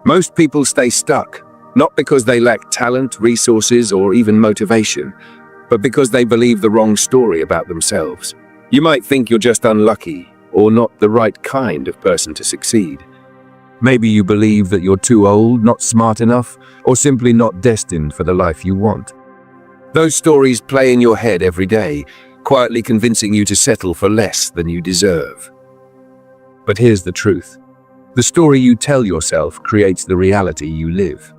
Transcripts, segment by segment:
Most people stay stuck, not because they lack talent, resources, or even motivation, but because they believe the wrong story about themselves. You might think you're just unlucky or not the right kind of person to succeed. Maybe you believe that you're too old, not smart enough, or simply not destined for the life you want. Those stories play in your head every day, quietly convincing you to settle for less than you deserve. But here's the truth. The story you tell yourself creates the reality you live.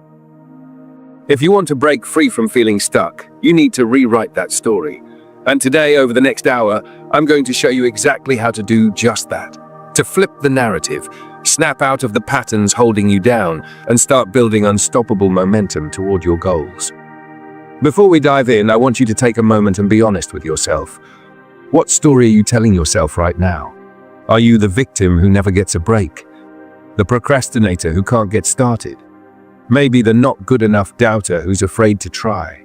If you want to break free from feeling stuck, you need to rewrite that story. And today, over the next hour, I'm going to show you exactly how to do just that. To flip the narrative, snap out of the patterns holding you down, and start building unstoppable momentum toward your goals. Before we dive in, I want you to take a moment and be honest with yourself. What story are you telling yourself right now? Are you the victim who never gets a break? The procrastinator who can't get started? Maybe the not good enough doubter who's afraid to try?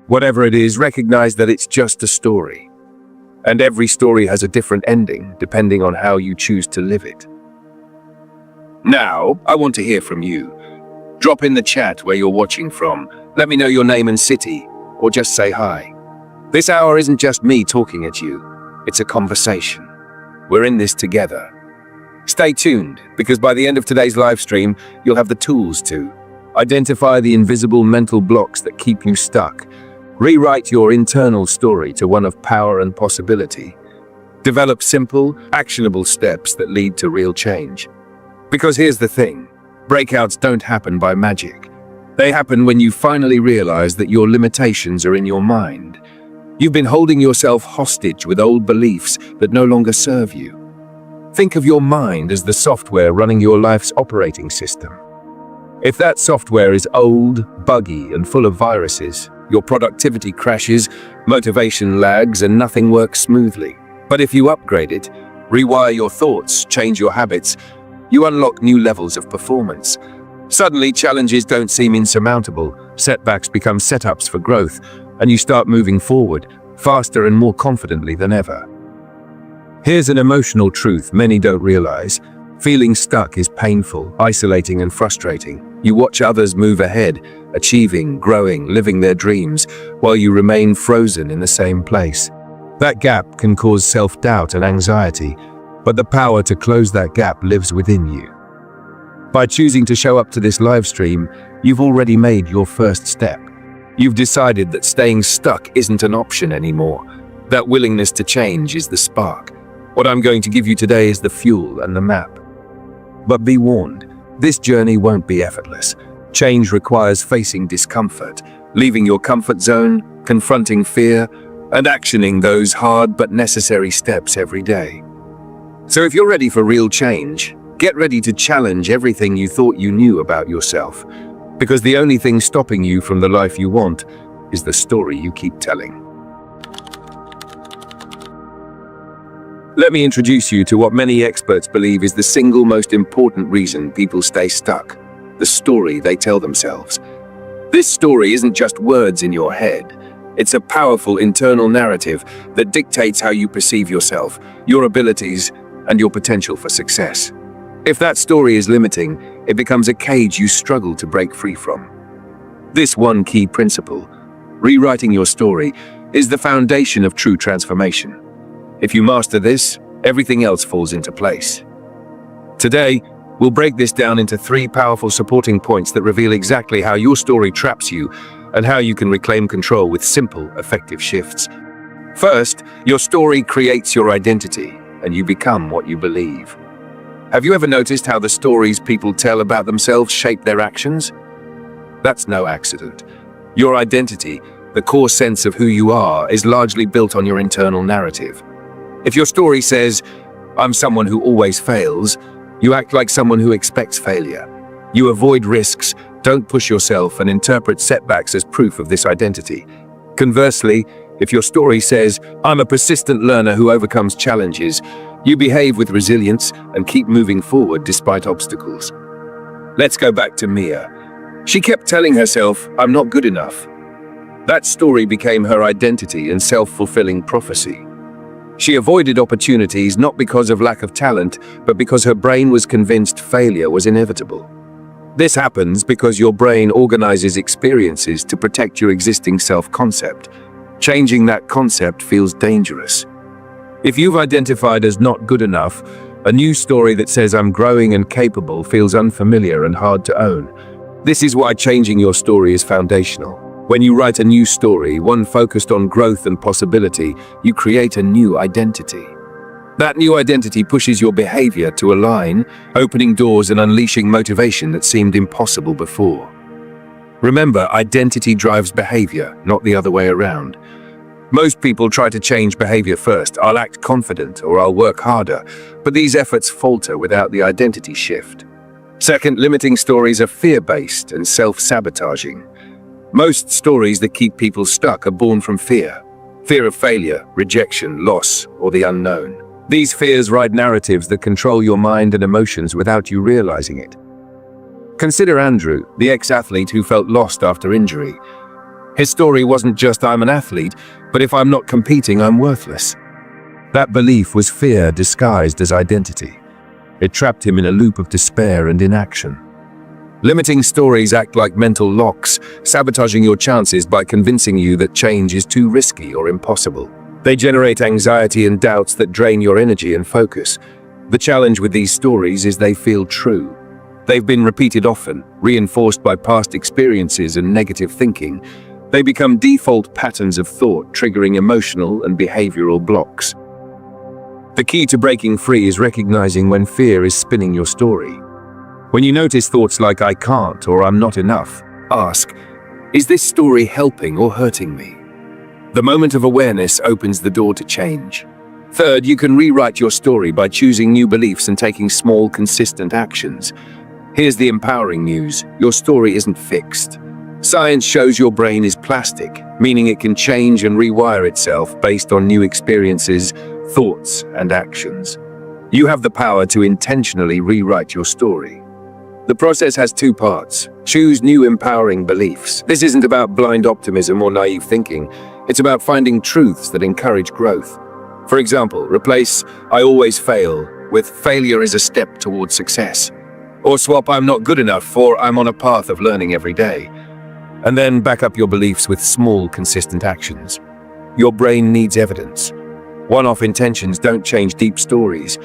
Whatever it is, recognize that it's just a story. And every story has a different ending, depending on how you choose to live it. Now, I want to hear from you. Drop in the chat where you're watching from. Let me know your name and city, or just say hi. This hour isn't just me talking at you. It's a conversation. We're in this together. Stay tuned, because by the end of today's live stream, you'll have the tools to identify the invisible mental blocks that keep you stuck, rewrite your internal story to one of power and possibility, develop simple, actionable steps that lead to real change. Because here's the thing, breakouts don't happen by magic. They happen when you finally realize that your limitations are in your mind. You've been holding yourself hostage with old beliefs that no longer serve you. Think of your mind as the software running your life's operating system. If that software is old, buggy, and full of viruses, your productivity crashes, motivation lags, and nothing works smoothly. But if you upgrade it, rewire your thoughts, change your habits, you unlock new levels of performance. Suddenly, challenges don't seem insurmountable, setbacks become setups for growth, and you start moving forward, faster and more confidently than ever. Here's an emotional truth many don't realize. Feeling stuck is painful, isolating, and frustrating. You watch others move ahead, achieving, growing, living their dreams, while you remain frozen in the same place. That gap can cause self-doubt and anxiety, but the power to close that gap lives within you. By choosing to show up to this live stream, you've already made your first step. You've decided that staying stuck isn't an option anymore. That willingness to change is the spark. What I'm going to give you today is the fuel and the map. But be warned, this journey won't be effortless. Change requires facing discomfort, leaving your comfort zone, confronting fear, and actioning those hard but necessary steps every day. So if you're ready for real change, get ready to challenge everything you thought you knew about yourself, because the only thing stopping you from the life you want is the story you keep telling. Let me introduce you to what many experts believe is the single most important reason people stay stuck: the story they tell themselves. This story isn't just words in your head. It's a powerful internal narrative that dictates how you perceive yourself, your abilities, and your potential for success. If that story is limiting, it becomes a cage you struggle to break free from. This one key principle, rewriting your story, is the foundation of true transformation. If you master this, everything else falls into place. Today, we'll break this down into 3 powerful supporting points that reveal exactly how your story traps you and how you can reclaim control with simple, effective shifts. First, your story creates your identity, and you become what you believe. Have you ever noticed how the stories people tell about themselves shape their actions? That's no accident. Your identity, the core sense of who you are, is largely built on your internal narrative. If your story says, "I'm someone who always fails," you act like someone who expects failure. You avoid risks, don't push yourself, and interpret setbacks as proof of this identity. Conversely, if your story says, "I'm a persistent learner who overcomes challenges," you behave with resilience and keep moving forward despite obstacles. Let's go back to Mia. She kept telling herself, "I'm not good enough." That story became her identity and self-fulfilling prophecy. She avoided opportunities not because of lack of talent, but because her brain was convinced failure was inevitable. This happens because your brain organizes experiences to protect your existing self-concept. Changing that concept feels dangerous. If you've identified as not good enough, a new story that says I'm growing and capable feels unfamiliar and hard to own. This is why changing your story is foundational. When you write a new story, one focused on growth and possibility, you create a new identity. That new identity pushes your behavior to align, opening doors and unleashing motivation that seemed impossible before. Remember, identity drives behavior, not the other way around. Most people try to change behavior first. I'll act confident or I'll work harder, but these efforts falter without the identity shift. Second, limiting stories are fear-based and self-sabotaging. Most stories that keep people stuck are born from fear. Fear of failure, rejection, loss, or the unknown. These fears ride narratives that control your mind and emotions without you realizing it. Consider Andrew, the ex-athlete who felt lost after injury. His story wasn't just I'm an athlete, but if I'm not competing, I'm worthless. That belief was fear disguised as identity. It trapped him in a loop of despair and inaction. Limiting stories act like mental locks, sabotaging your chances by convincing you that change is too risky or impossible. They generate anxiety and doubts that drain your energy and focus. The challenge with these stories is they feel true. They've been repeated often, reinforced by past experiences and negative thinking. They become default patterns of thought, triggering emotional and behavioral blocks. The key to breaking free is recognizing when fear is spinning your story. When you notice thoughts like I can't or I'm not enough, ask, is this story helping or hurting me? The moment of awareness opens the door to change. Third, you can rewrite your story by choosing new beliefs and taking small, consistent actions. Here's the empowering news. Your story isn't fixed. Science shows your brain is plastic, meaning it can change and rewire itself based on new experiences, thoughts, and actions. You have the power to intentionally rewrite your story. The process has two parts. Choose new empowering beliefs. This isn't about blind optimism or naive thinking. It's about finding truths that encourage growth. For example, replace I always fail with failure is a step towards success. Or swap I'm not good enough for I'm on a path of learning every day. And then back up your beliefs with small, consistent actions. Your brain needs evidence. One-off intentions don't change deep stories,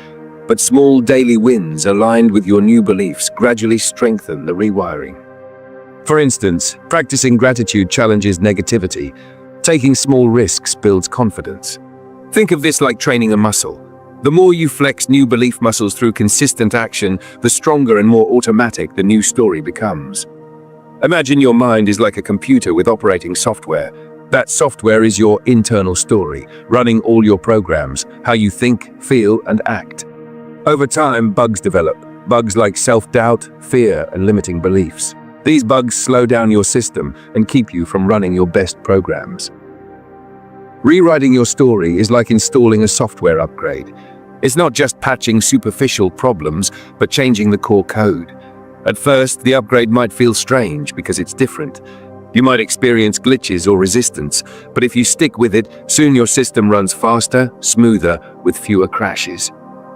but small daily wins aligned with your new beliefs gradually strengthen the rewiring. For instance, practicing gratitude challenges negativity. Taking small risks builds confidence. Think of this like training a muscle. The more you flex new belief muscles through consistent action, the stronger and more automatic the new story becomes. Imagine your mind is like a computer with operating software. That software is your internal story, running all your programs, how you think, feel, and act. Over time, bugs develop. Bugs like self-doubt, fear, and limiting beliefs. These bugs slow down your system and keep you from running your best programs. Rewriting your story is like installing a software upgrade. It's not just patching superficial problems, but changing the core code. At first, the upgrade might feel strange because it's different. You might experience glitches or resistance, but if you stick with it, soon your system runs faster, smoother, with fewer crashes.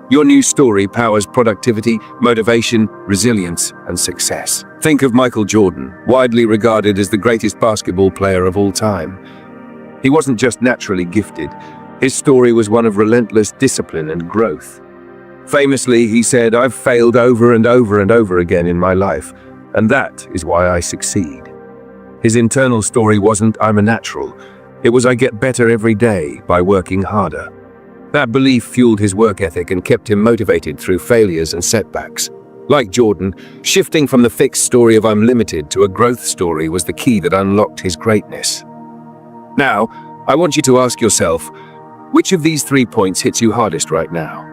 Your new story powers productivity, motivation, resilience, and success. Think of Michael Jordan, widely regarded as the greatest basketball player of all time. He wasn't just naturally gifted. His story was one of relentless discipline and growth. Famously, he said, "I've failed over and over and over again in my life, and that is why I succeed." His internal story wasn't, "I'm a natural." It was, "I get better every day by working harder." That belief fueled his work ethic and kept him motivated through failures and setbacks. Like Jordan, shifting from the fixed story of I'm limited to a growth story was the key that unlocked his greatness. Now, I want you to ask yourself, which of these 3 points hits you hardest right now?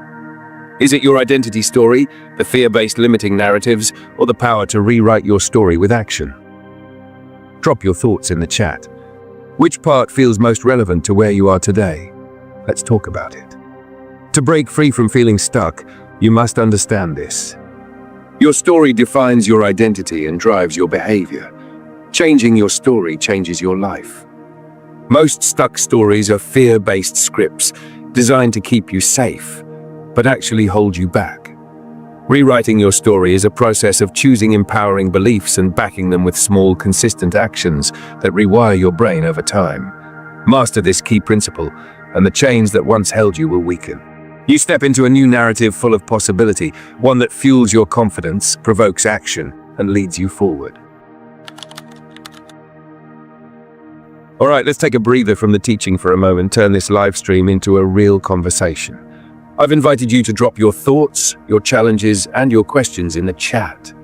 Is it your identity story, the fear-based limiting narratives, or the power to rewrite your story with action? Drop your thoughts in the chat. Which part feels most relevant to where you are today? Let's talk about it. To break free from feeling stuck, you must understand this. Your story defines your identity and drives your behavior. Changing your story changes your life. Most stuck stories are fear-based scripts designed to keep you safe, but actually hold you back. Rewriting your story is a process of choosing empowering beliefs and backing them with small, consistent actions that rewire your brain over time. Master this key principle, and the chains that once held you will weaken. You step into a new narrative full of possibility, one that fuels your confidence, provokes action, and leads you forward. All right, let's take a breather from the teaching for a moment, turn this live stream into a real conversation. I've invited you to drop your thoughts, your challenges, and your questions in the chat.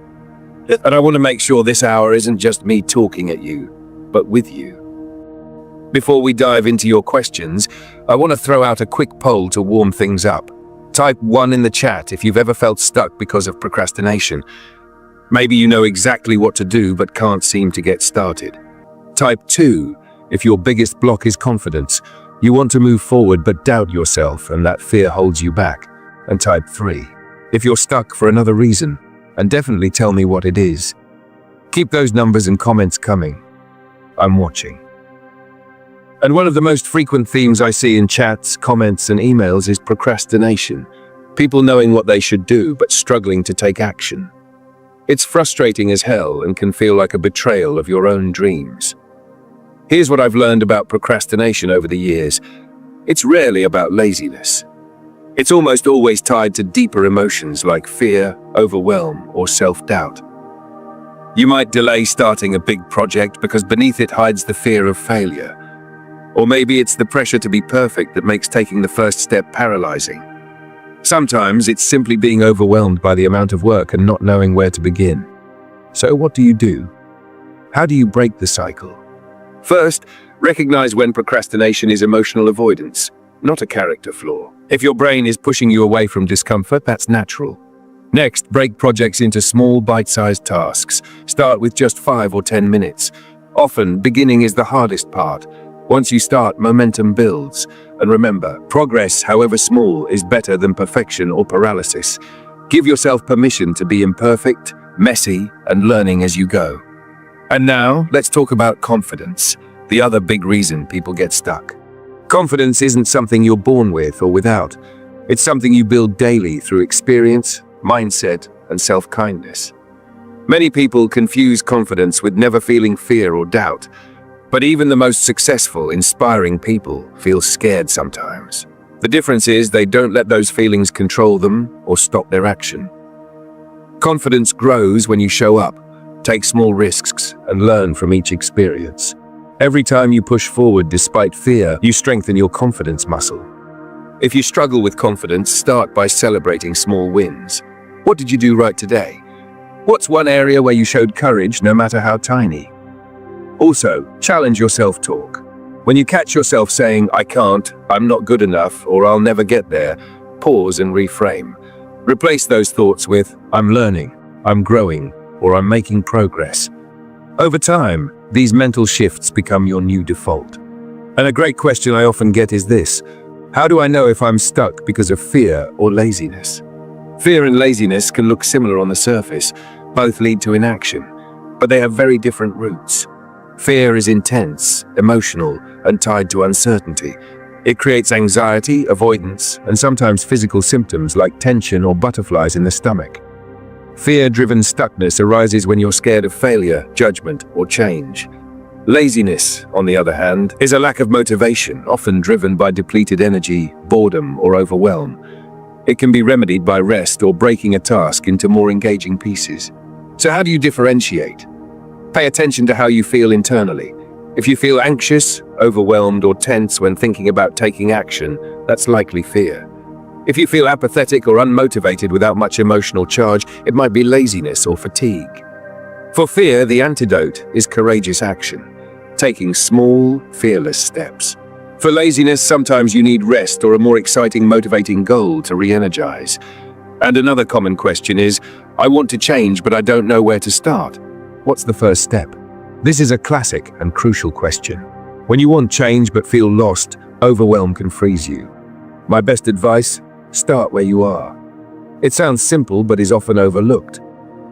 And I want to make sure this hour isn't just me talking at you, but with you. Before we dive into your questions, I want to throw out a quick poll to warm things up. Type 1 in the chat if you've ever felt stuck because of procrastination. Maybe you know exactly what to do but can't seem to get started. Type 2 if your biggest block is confidence. You want to move forward but doubt yourself and that fear holds you back. And type 3 if you're stuck for another reason, and definitely tell me what it is. Keep those numbers and comments coming. I'm watching. And one of the most frequent themes I see in chats, comments, and emails is procrastination. People knowing what they should do but struggling to take action. It's frustrating as hell and can feel like a betrayal of your own dreams. Here's what I've learned about procrastination over the years. It's rarely about laziness. It's almost always tied to deeper emotions like fear, overwhelm, or self-doubt. You might delay starting a big project because beneath it hides the fear of failure. Or maybe it's the pressure to be perfect that makes taking the first step paralyzing. Sometimes it's simply being overwhelmed by the amount of work and not knowing where to begin. So what do you do? How do you break the cycle? First, recognize when procrastination is emotional avoidance, not a character flaw. If your brain is pushing you away from discomfort, that's natural. Next, break projects into small, bite-sized tasks. Start with just 5 or 10 minutes. Often, beginning is the hardest part. Once you start, momentum builds. And remember, progress, however small, is better than perfection or paralysis. Give yourself permission to be imperfect, messy, and learning as you go. And now, let's talk about confidence, the other big reason people get stuck. Confidence isn't something you're born with or without. It's something you build daily through experience, mindset, and self-kindness. Many people confuse confidence with never feeling fear or doubt, but even the most successful, inspiring people feel scared sometimes. The difference is they don't let those feelings control them or stop their action. Confidence grows when you show up, take small risks, and learn from each experience. Every time you push forward despite fear, you strengthen your confidence muscle. If you struggle with confidence, start by celebrating small wins. What did you do right today? What's one area where you showed courage, no matter how tiny? Also, challenge your self-talk. When you catch yourself saying, "I can't," "I'm not good enough," or "I'll never get there," pause and reframe. Replace those thoughts with, "I'm learning," "I'm growing," or "I'm making progress." Over time, these mental shifts become your new default. And a great question I often get is this: how do I know if I'm stuck because of fear or laziness? Fear and laziness can look similar on the surface. Both lead to inaction, but they have very different roots. Fear is intense, emotional, and tied to uncertainty. It creates anxiety, avoidance, and sometimes physical symptoms like tension or butterflies in the stomach. Fear-driven stuckness arises when you're scared of failure, judgment, or change. Laziness, on the other hand, is a lack of motivation, often driven by depleted energy, boredom, or overwhelm. It can be remedied by rest or breaking a task into more engaging pieces. So how do you differentiate? Pay attention to how you feel internally. If you feel anxious, overwhelmed, or tense when thinking about taking action, that's likely fear. If you feel apathetic or unmotivated without much emotional charge, it might be laziness or fatigue. For fear, the antidote is courageous action, taking small, fearless steps. For laziness, sometimes you need rest or a more exciting, motivating goal to re-energize. And another common question is, "I want to change, but I don't know where to start." What's the first step? This is a classic and crucial question. When you want change but feel lost, overwhelm can freeze you. My best advice: start where you are. It sounds simple but is often overlooked.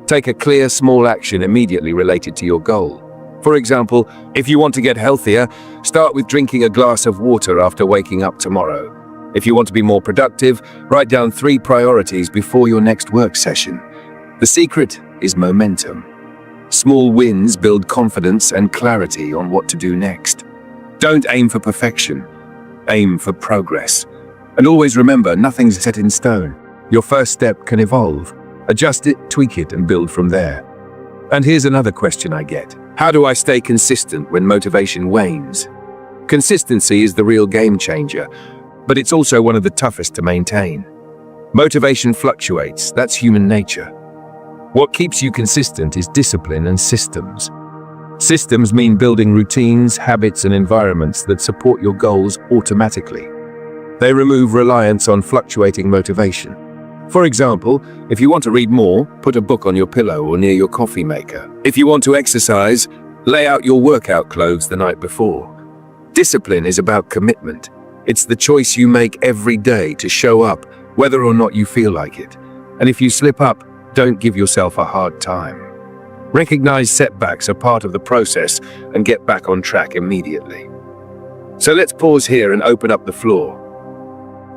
Take a clear, small action immediately related to your goal. For example, if you want to get healthier, start with drinking a glass of water after waking up tomorrow. If you want to be more productive, write down 3 priorities before your next work session. The secret is momentum. Small wins build confidence and clarity on what to do next. Don't aim for perfection. Aim for progress. And always remember, nothing's set in stone. Your first step can evolve. Adjust it, tweak it, and build from there. And here's another question I get. How do I stay consistent when motivation wanes? Consistency is the real game changer, but it's also one of the toughest to maintain. Motivation fluctuates, that's human nature. What keeps you consistent is discipline and systems. Systems mean building routines, habits, and environments that support your goals automatically. They remove reliance on fluctuating motivation. For example, if you want to read more, put a book on your pillow or near your coffee maker. If you want to exercise, lay out your workout clothes the night before. Discipline is about commitment. It's the choice you make every day to show up, whether or not you feel like it. And if you slip up, don't give yourself a hard time. Recognize setbacks are part of the process and get back on track immediately. So let's pause here and open up the floor.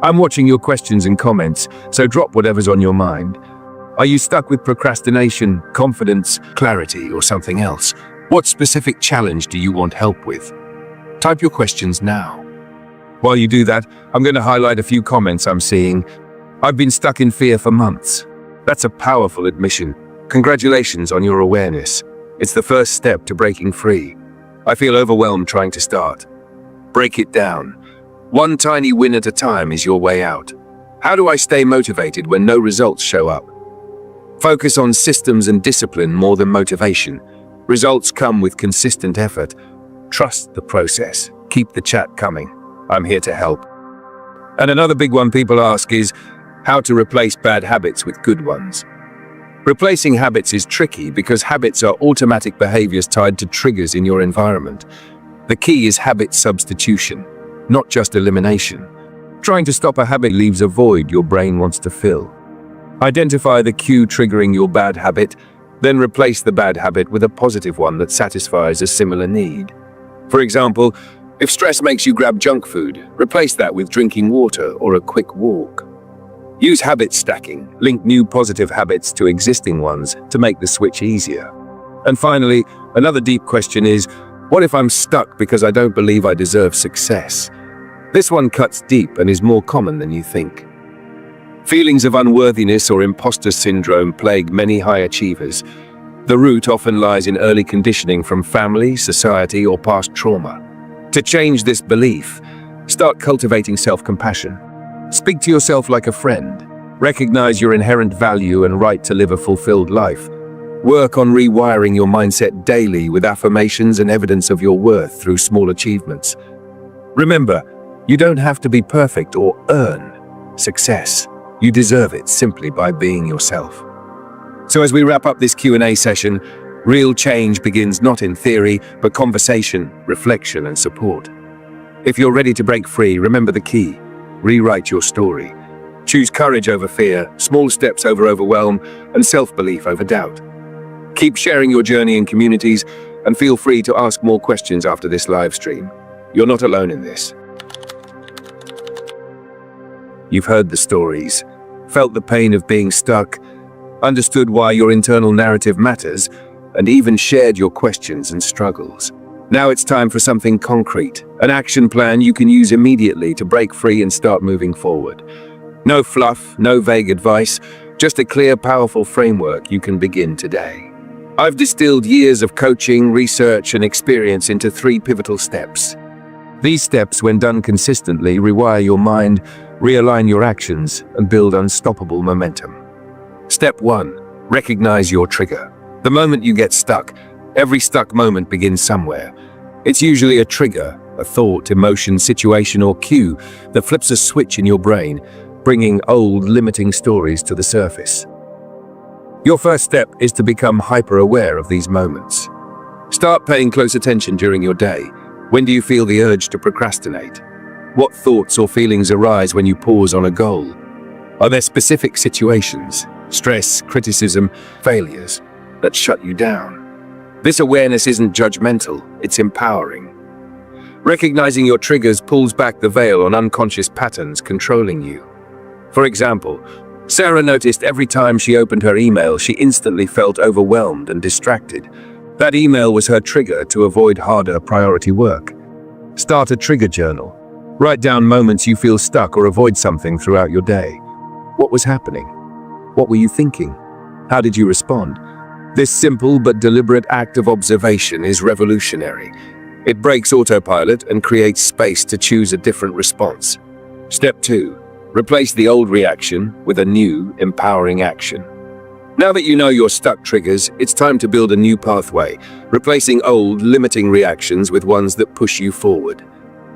I'm watching your questions and comments, so drop whatever's on your mind. Are you stuck with procrastination, confidence, clarity, or something else? What specific challenge do you want help with? Type your questions now. While you do that, I'm going to highlight a few comments I'm seeing. I've been stuck in fear for months. That's a powerful admission. Congratulations on your awareness. It's the first step to breaking free. I feel overwhelmed trying to start. Break it down. One tiny win at a time is your way out. How do I stay motivated when no results show up? Focus on systems and discipline more than motivation. Results come with consistent effort. Trust the process. Keep the chat coming. I'm here to help. And another big one people ask is how to replace bad habits with good ones. Replacing habits is tricky because habits are automatic behaviors tied to triggers in your environment. The key is habit substitution, not just elimination. Trying to stop a habit leaves a void your brain wants to fill. Identify the cue triggering your bad habit, then replace the bad habit with a positive one that satisfies a similar need. For example, if stress makes you grab junk food, replace that with drinking water or a quick walk. Use habit stacking, link new positive habits to existing ones to make the switch easier. And finally, another deep question is, what if I'm stuck because I don't believe I deserve success? This one cuts deep and is more common than you think. Feelings of unworthiness or imposter syndrome plague many high achievers. The root often lies in early conditioning from family, society, or past trauma. To change this belief, start cultivating self-compassion. Speak to yourself like a friend. Recognize your inherent value and right to live a fulfilled life. Work on rewiring your mindset daily with affirmations and evidence of your worth through small achievements. Remember, you don't have to be perfect or earn success. You deserve it simply by being yourself. So as we wrap up this Q&A session, real change begins not in theory, but conversation, reflection, and support. If you're ready to break free, remember the key. Rewrite your story. Choose courage over fear, small steps over overwhelm, and self-belief over doubt. Keep sharing your journey in communities, and feel free to ask more questions after this live stream. You're not alone in this. You've heard the stories, felt the pain of being stuck, understood why your internal narrative matters, and even shared your questions and struggles. Now it's time for something concrete, an action plan you can use immediately to break free and start moving forward. No fluff, no vague advice, just a clear, powerful framework you can begin today. I've distilled years of coaching, research, and experience into 3 pivotal steps. These steps, when done consistently, rewire your mind, realign your actions, and build unstoppable momentum. Step 1. Recognize your trigger. The moment you get stuck, every stuck moment begins somewhere. It's usually a trigger, a thought, emotion, situation, or cue that flips a switch in your brain, bringing old, limiting stories to the surface. Your first step is to become hyper-aware of these moments. Start paying close attention during your day. When do you feel the urge to procrastinate? What thoughts or feelings arise when you pause on a goal? Are there specific situations, stress, criticism, failures, that shut you down? This awareness isn't judgmental, it's empowering. Recognizing your triggers pulls back the veil on unconscious patterns controlling you. For example, Sarah noticed every time she opened her email, she instantly felt overwhelmed and distracted. That email was her trigger to avoid harder priority work. Start a trigger journal. Write down moments you feel stuck or avoid something throughout your day. What was happening? What were you thinking? How did you respond? This simple but deliberate act of observation is revolutionary. It breaks autopilot and creates space to choose a different response. Step 2. Replace the old reaction with a new, empowering action. Now that you know your stuck triggers, it's time to build a new pathway, replacing old, limiting reactions with ones that push you forward.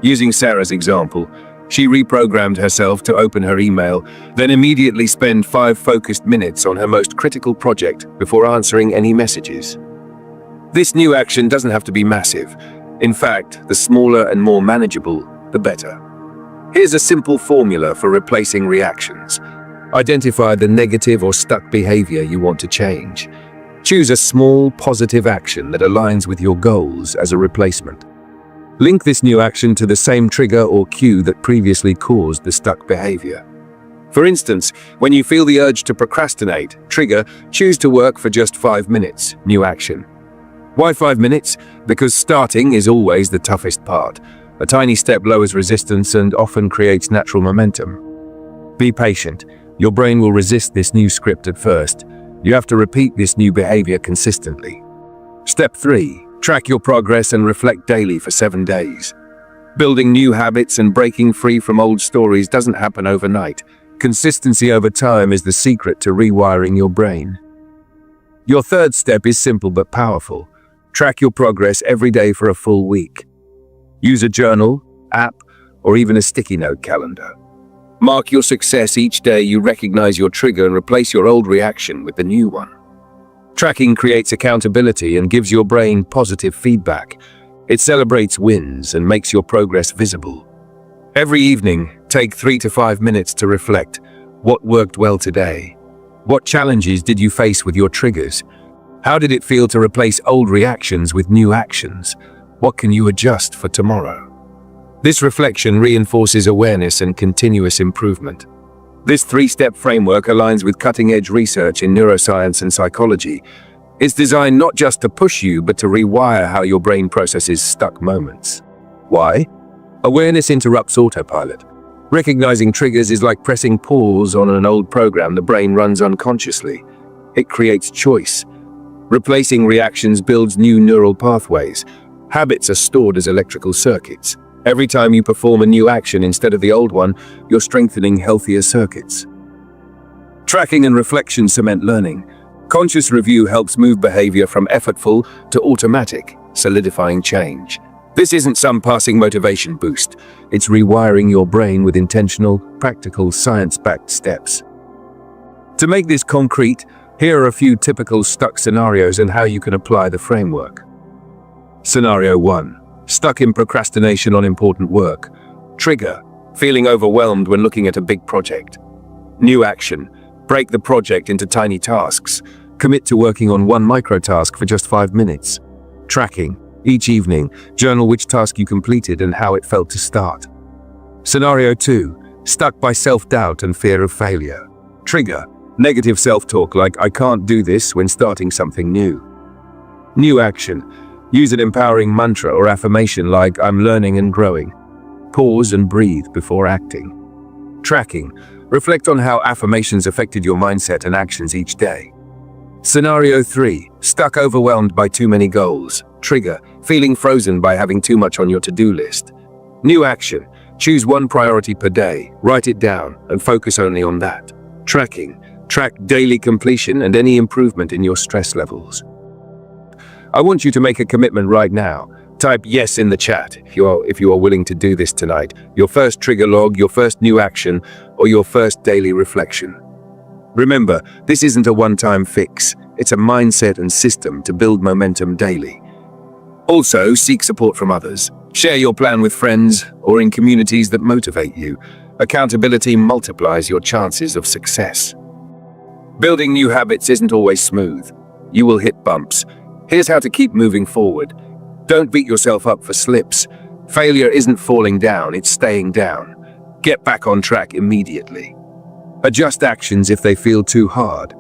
Using Sarah's example, she reprogrammed herself to open her email, then immediately spend 5 focused minutes on her most critical project before answering any messages. This new action doesn't have to be massive. In fact, the smaller and more manageable, the better. Here's a simple formula for replacing reactions. Identify the negative or stuck behavior you want to change. Choose a small, positive action that aligns with your goals as a replacement. Link this new action to the same trigger or cue that previously caused the stuck behavior. For instance, when you feel the urge to procrastinate, trigger, choose to work for just 5 minutes, new action. Why 5 minutes? Because starting is always the toughest part. A tiny step lowers resistance and often creates natural momentum. Be patient. Your brain will resist this new script at first. You have to repeat this new behavior consistently. Step 3. Track your progress and reflect daily for 7 days. Building new habits and breaking free from old stories doesn't happen overnight. Consistency over time is the secret to rewiring your brain. Your third step is simple but powerful. Track your progress every day for a full week. Use a journal, app, or even a sticky note calendar. Mark your success each day you recognize your trigger and replace your old reaction with the new one. Tracking creates accountability and gives your brain positive feedback. It celebrates wins and makes your progress visible. Every evening, take 3 to 5 minutes to reflect. What worked well today? What challenges did you face with your triggers? How did it feel to replace old reactions with new actions? What can you adjust for tomorrow? This reflection reinforces awareness and continuous improvement. This 3-step framework aligns with cutting-edge research in neuroscience and psychology. It's designed not just to push you, but to rewire how your brain processes stuck moments. Why? Awareness interrupts autopilot. Recognizing triggers is like pressing pause on an old program the brain runs unconsciously. It creates choice. Replacing reactions builds new neural pathways. Habits are stored as electrical circuits. Every time you perform a new action instead of the old one, you're strengthening healthier circuits. Tracking and reflection cement learning. Conscious review helps move behavior from effortful to automatic, solidifying change. This isn't some passing motivation boost. It's rewiring your brain with intentional, practical, science-backed steps. To make this concrete, here are a few typical stuck scenarios and how you can apply the framework. Scenario 1. Stuck in procrastination on important work. Trigger. Feeling overwhelmed when looking at a big project. New action. Break the project into tiny tasks. Commit to working on one micro-task for just 5 minutes. Tracking. Each evening, journal which task you completed and how it felt to start. Scenario 2. Stuck by self-doubt and fear of failure. Trigger. Negative self-talk like "I can't do this" when starting something new. New action. Use an empowering mantra or affirmation like "I'm learning and growing." Pause and breathe before acting. Tracking. Reflect on how affirmations affected your mindset and actions each day. Scenario 3. Stuck overwhelmed by too many goals. Trigger. Feeling frozen by having too much on your to-do list. New action. Choose one priority per day, write it down, and focus only on that. Tracking. Track daily completion and any improvement in your stress levels. I want you to make a commitment right now. Type yes in the chat if you are willing to do this tonight. Your first trigger log, your first new action, or your first daily reflection. Remember, this isn't a one-time fix. It's a mindset and system to build momentum daily. Also, seek support from others. Share your plan with friends or in communities that motivate you. Accountability multiplies your chances of success. Building new habits isn't always smooth. You will hit bumps. Here's how to keep moving forward. Don't beat yourself up for slips. Failure isn't falling down, it's staying down. Get back on track immediately. Adjust actions if they feel too hard.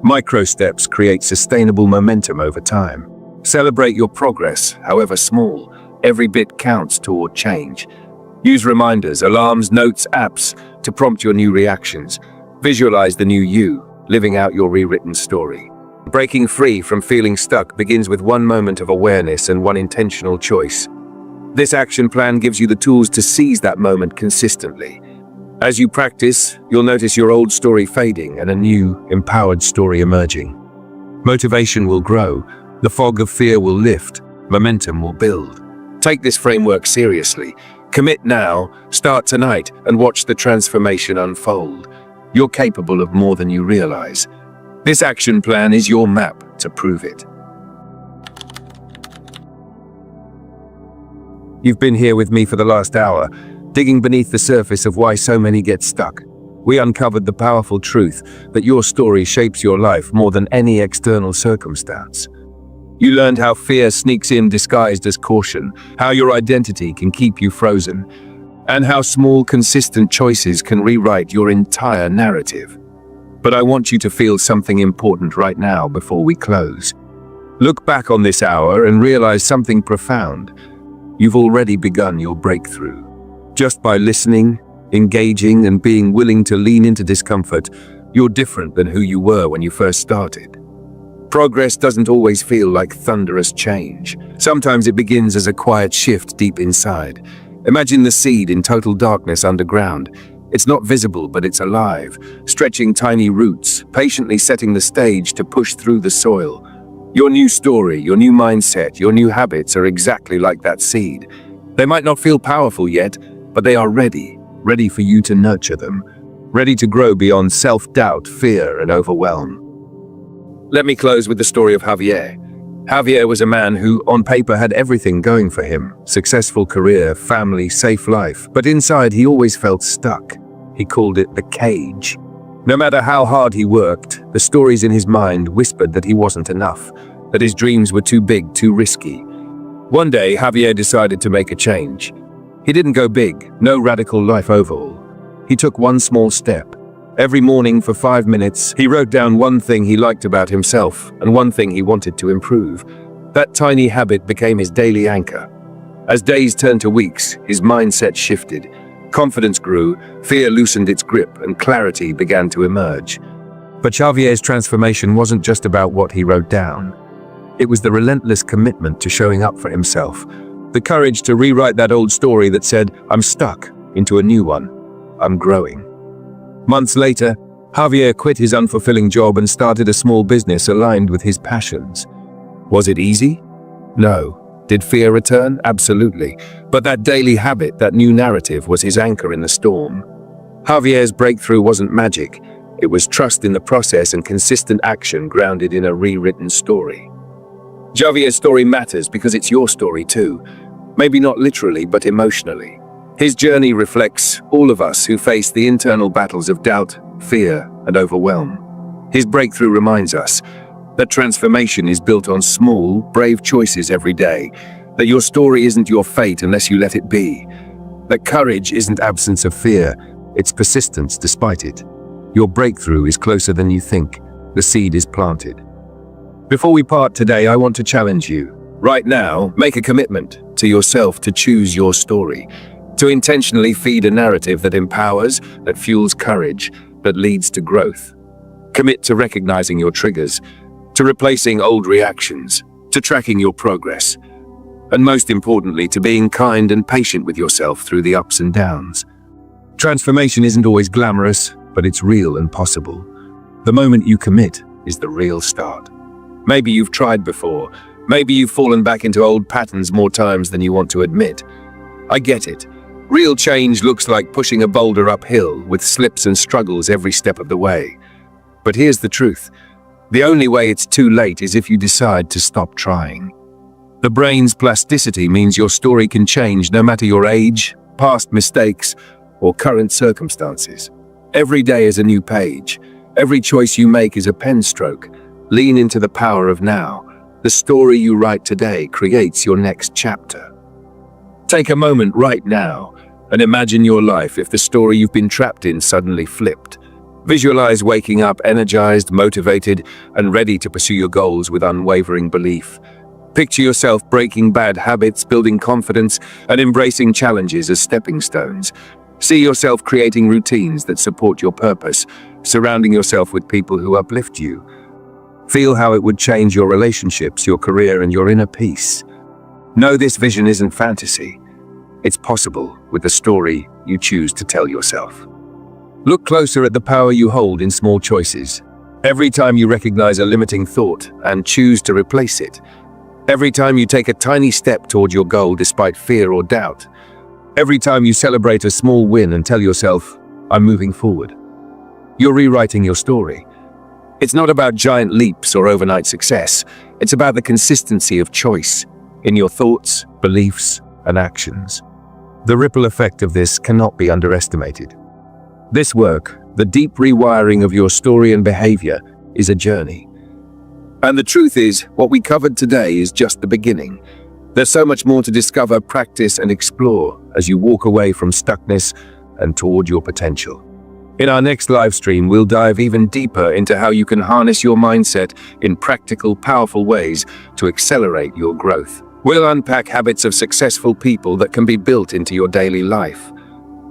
Micro steps create sustainable momentum over time. Celebrate your progress, however small. Every bit counts toward change. Use reminders, alarms, notes, apps to prompt your new reactions. Visualize the new you, living out your rewritten story. Breaking free from feeling stuck begins with one moment of awareness and one intentional choice. This action plan gives you the tools to seize that moment consistently. As you practice, you'll notice your old story fading and a new, empowered story emerging. Motivation will grow, the fog of fear will lift, momentum will build. Take this framework seriously. Commit now, start tonight, and watch the transformation unfold. You're capable of more than you realize. This action plan is your map to prove it. You've been here with me for the last hour, digging beneath the surface of why so many get stuck. We uncovered the powerful truth that your story shapes your life more than any external circumstance. You learned how fear sneaks in disguised as caution, how your identity can keep you frozen, and how small, consistent choices can rewrite your entire narrative. But I want you to feel something important right now before we close. Look back on this hour and realize something profound. You've already begun your breakthrough. Just by listening, engaging, and being willing to lean into discomfort, you're different than who you were when you first started. Progress doesn't always feel like thunderous change. Sometimes it begins as a quiet shift deep inside. Imagine the seed in total darkness underground. It's not visible, but it's alive, stretching tiny roots, patiently setting the stage to push through the soil. Your new story, your new mindset, your new habits are exactly like that seed. They might not feel powerful yet, but they are ready for you to nurture them, ready to grow beyond self-doubt, fear, and overwhelm. Let me close with the story of Javier. Javier was a man who, on paper, had everything going for him. Successful career, family, safe life. But inside, he always felt stuck. He called it the cage. No matter how hard he worked, the stories in his mind whispered that he wasn't enough, that his dreams were too big, too risky. One day, Javier decided to make a change. He didn't go big, no radical life overhaul. He took one small step. Every morning for 5 minutes, he wrote down one thing he liked about himself and one thing he wanted to improve. That tiny habit became his daily anchor. As days turned to weeks, his mindset shifted. Confidence grew, fear loosened its grip, and clarity began to emerge. But Javier's transformation wasn't just about what he wrote down. It was the relentless commitment to showing up for himself. The courage to rewrite that old story that said, "I'm stuck," into a new one, "I'm growing." Months later, Javier quit his unfulfilling job and started a small business aligned with his passions. Was it easy? No. Did fear return? Absolutely. But that daily habit, that new narrative, was his anchor in the storm. Javier's breakthrough wasn't magic. It was trust in the process and consistent action grounded in a rewritten story. Javier's story matters because it's your story too. Maybe not literally, but emotionally. His journey reflects all of us who face the internal battles of doubt, fear, and overwhelm. His breakthrough reminds us that transformation is built on small, brave choices every day, that your story isn't your fate unless you let it be, that courage isn't absence of fear, it's persistence despite it. Your breakthrough is closer than you think. The seed is planted. Before we part today, I want to challenge you. Right now, make a commitment to yourself to choose your story, to intentionally feed a narrative that empowers, that fuels courage, that leads to growth. Commit to recognizing your triggers, to replacing old reactions, to tracking your progress, and most importantly, to being kind and patient with yourself through the ups and downs. Transformation isn't always glamorous, but it's real and possible. The moment you commit is the real start. Maybe you've tried before. Maybe you've fallen back into old patterns more times than you want to admit. I get it. Real change looks like pushing a boulder uphill with slips and struggles every step of the way. But here's the truth. The only way it's too late is if you decide to stop trying. The brain's plasticity means your story can change no matter your age, past mistakes, or current circumstances. Every day is a new page. Every choice you make is a pen stroke. Lean into the power of now. The story you write today creates your next chapter. Take a moment right now and imagine your life if the story you've been trapped in suddenly flipped. Visualize waking up energized, motivated, and ready to pursue your goals with unwavering belief. Picture yourself breaking bad habits, building confidence, and embracing challenges as stepping stones. See yourself creating routines that support your purpose, surrounding yourself with people who uplift you. Feel how it would change your relationships, your career, and your inner peace. Know this vision isn't fantasy. It's possible with the story you choose to tell yourself. Look closer at the power you hold in small choices. Every time you recognize a limiting thought and choose to replace it. Every time you take a tiny step toward your goal despite fear or doubt. Every time you celebrate a small win and tell yourself, I'm moving forward. You're rewriting your story. It's not about giant leaps or overnight success. It's about the consistency of choice in your thoughts, beliefs, and actions. The ripple effect of this cannot be underestimated. This work, the deep rewiring of your story and behavior, is a journey. And the truth is, what we covered today is just the beginning. There's so much more to discover, practice, and explore as you walk away from stuckness and toward your potential. In our next live stream, we'll dive even deeper into how you can harness your mindset in practical, powerful ways to accelerate your growth. We'll unpack habits of successful people that can be built into your daily life.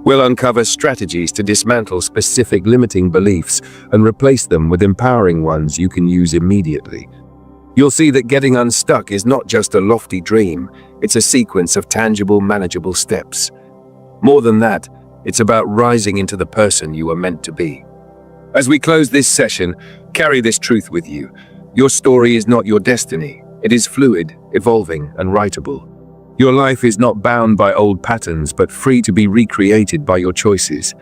We'll uncover strategies to dismantle specific limiting beliefs and replace them with empowering ones you can use immediately. You'll see that getting unstuck is not just a lofty dream, it's a sequence of tangible, manageable steps. More than that, it's about rising into the person you are meant to be. As we close this session, carry this truth with you. Your story is not your destiny. It is fluid, evolving, and writable. Your life is not bound by old patterns, but free to be recreated by your choices.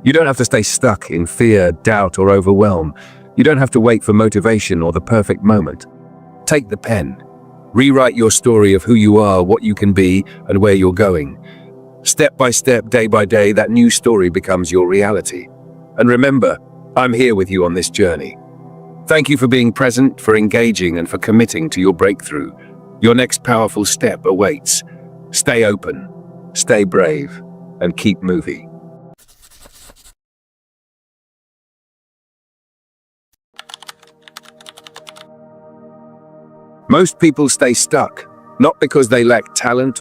You don't have to stay stuck in fear, doubt, or overwhelm. You don't have to wait for motivation or the perfect moment. Take the pen. Rewrite your story of who you are, what you can be, and where you're going. Step by step, day by day, that new story becomes your reality. And remember, I'm here with you on this journey. Thank you for being present, for engaging, and for committing to your breakthrough. Your next powerful step awaits. Stay open, stay brave, and keep moving. Most people stay stuck, not because they lack talent